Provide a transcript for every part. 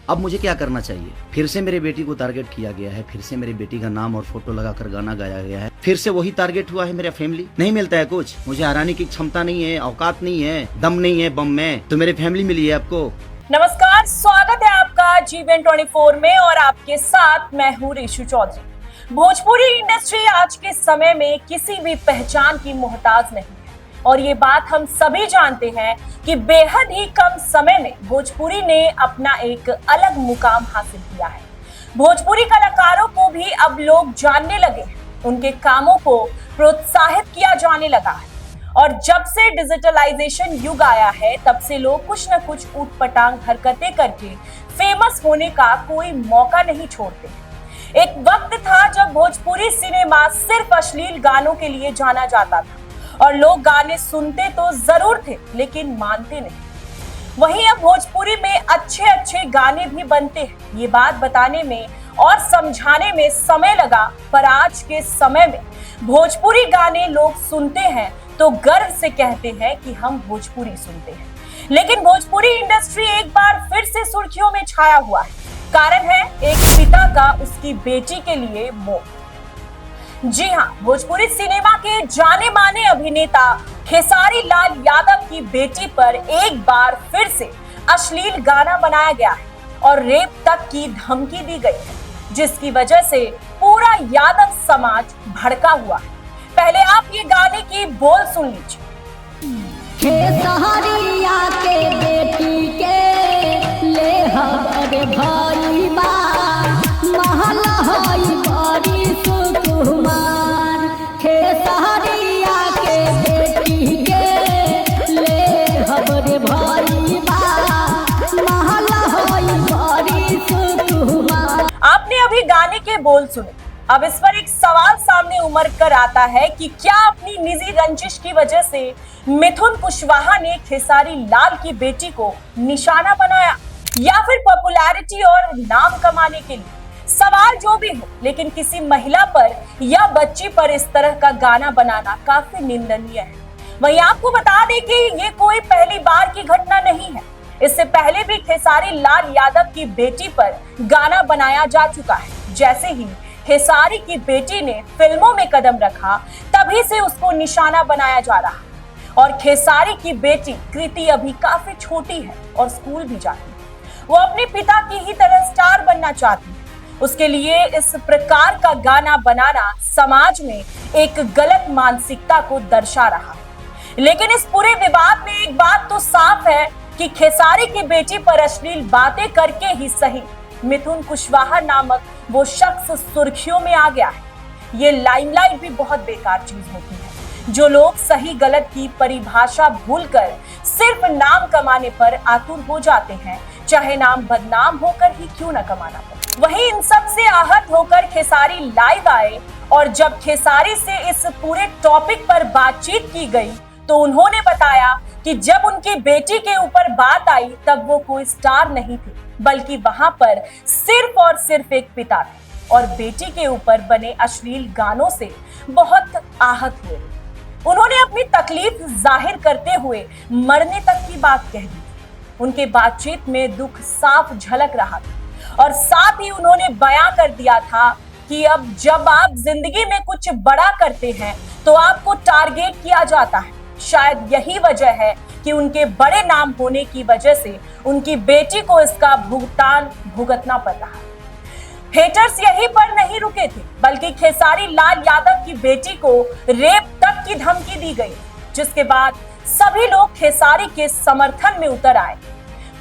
अब मुझे क्या करना चाहिए? फिर से मेरे बेटी को टारगेट किया गया है, फिर से मेरी बेटी का नाम और फोटो लगाकर गाना गाया गया है, फिर से वही टारगेट हुआ है मेरा फैमिली। नहीं मिलता है कुछ, मुझे हराने की क्षमता नहीं है, औकात नहीं है, दम नहीं है बम में, तो मेरी फैमिली मिली है आपको। नमस्कार, स्वागत है आपका GBN24 में और आपके साथ मैं हूँ ऋषु चौधरी। भोजपुरी इंडस्ट्री आज के समय में किसी भी पहचान की मोहताज नहीं है और ये बात हम सभी जानते हैं कि बेहद ही कम समय में भोजपुरी ने अपना एक अलग मुकाम हासिल किया है। भोजपुरी कलाकारों को भी अब लोग जानने लगे हैं, उनके कामों को प्रोत्साहित किया जाने लगा है और जब से डिजिटलाइजेशन युग आया है तब से लोग कुछ न कुछ ऊटपटांग हरकतें करके फेमस होने का कोई मौका नहीं छोड़ते। एक वक्त था जब भोजपुरी सिनेमा सिर्फ अश्लील गानों के लिए जाना जाता था और लोग गाने सुनते तो जरूर थे लेकिन मानते नहीं। वहीं अब भोजपुरी में अच्छे अच्छे गाने भी बनते हैं। ये बात बताने में और समझाने में समय लगा, पर आज के समय में भोजपुरी गाने लोग सुनते हैं तो गर्व से कहते हैं कि हम भोजपुरी सुनते हैं। लेकिन भोजपुरी इंडस्ट्री एक बार फिर से सुर्खियों में छाया हुआ है। कारण है एक पिता का उसकी बेटी के लिए मौत। जी हाँ, भोजपुरी सिनेमा के जाने माने अभिनेता खेसारी लाल यादव की बेटी पर एक बार फिर से अश्लील गाना बनाया गया है और रेप तक की धमकी दी गई है, जिसकी वजह से पूरा यादव समाज भड़का हुआ है। पहले आप ये गाने की बोल सुन लीजिए। खेसारिया के बेटी के ले हमारे भाई बा महला होई बड़ी सुकुमार। खेसारिया के बेटी के ले हमारे भाई बा महला होई बड़ी सुकुमार। आपने अभी गाने के बोल सुने। अब इस पर एक सवाल सामने उमड़ कर आता है कि क्या अपनी निजी रंजिश की वजह से मिथुन कुशवाहा ने खेसारी लाल की बेटी को निशाना बनाया या फिर पॉपुलैरिटी और नाम कमाने के लिए? सवाल जो भी हो, लेकिन किसी महिला पर या बच्ची पर इस तरह का गाना बनाना काफी निंदनीय है। वहीं आपको बता दें कि ये कोई पहली बार की घटना नहीं है। इससे पहले भी खेसारी लाल यादव की बेटी पर गाना बनाया जा चुका है। जैसे ही खेसारी की बेटी ने फिल्मों में कदम रखा, तभी से उसको निशाना बनाया जा रहा है। और खेसारी की बेटी कृति अभी काफी छोटी है और स्कूल भी जाती है। वो अपने पिता की ही तरह स्टार बनना चाहती है। उसके लिए इस प्रकार का गाना बनाना समाज में एक गलत मानसिकता को दर्शा रहा है। लेकिन इस पूरे विवाद में एक बात तो साफ है कि खेसारी की बेटी पर अश्लील बातें करके ही सही, मिथुन कुशवाहा नामक वो शख्स सुर्खियों में आ गया है। ये लाइमलाइट भी बहुत बेकार चीज होती है। जो लोग सही गलत की परिभाषा भूलकर सिर्फ नाम कमाने पर आतुर हो जाते हैं, चाहे नाम बदनाम होकर ही क्यों न कमाना पड़े। वहीं इन सब से आहत होकर खेसारी लाइव आए और जब खेसारी से इस पूरे टॉपिक पर बातचीत की गई तो उन्होंने बताया कि जब उनकी बेटी के ऊपर बात आई तब वो कोई स्टार नहीं थे, बल्कि वहां पर सिर्फ और सिर्फ एक पिता थे और बेटी के ऊपर बने अश्लील गानों से बहुत आहत हुए। उन्होंने अपनी तकलीफ जाहिर करते हुए मरने तक की बात कह दी। उनके बातचीत में दुख साफ झलक रहा था और साथ ही उन्होंने बयां कर दिया था कि अब जब आप जिंदगी में कुछ बड़ा करते हैं तो आपको टारगेट किया जाता है। शायद यही वजह है कि उनके बड़े नाम होने की वजह से उनकी बेटी को इसका भुगतान भुगतना पड़ रहा है। हेटर्स यहीं पर नहीं रुके थे, बल्कि खेसारी लाल यादव की बेटी को रेप तक की धमकी दी गई, जिसके बाद सभी लोग खेसारी के समर्थन में उतर आए।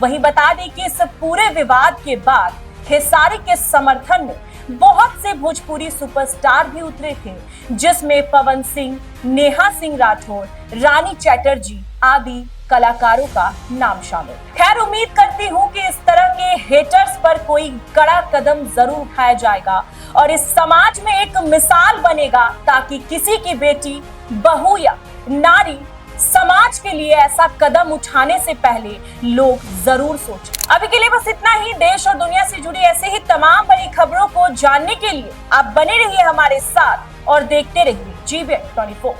वहीं बता दें कि इस पूरे विवाद के बाद खेसारी के समर्थन में बहुत से भोजपुरी सुपरस्टार भी उतरे थे, जिसमें पवन सिंह, नेहा सिंह राठौर, रानी चैटर्जी आदि कलाकारों का नाम शामिल। खैर, उम्मीद करती हूँ कि इस तरह के हेटर्स पर कोई कड़ा कदम जरूर उठाया जाएगा और इस समाज में एक मिसाल बनेगा, ताकि किसी की बेटी, बहू या नारी समाज के लिए ऐसा कदम उठाने से पहले लोग जरूर सोचें। अभी के लिए बस इतना ही। देश और दुनिया से जुड़ी ऐसे ही तमाम बड़ी खबरों को जानने के लिए आप बने रहिए हमारे साथ और देखते रहिए GBN24।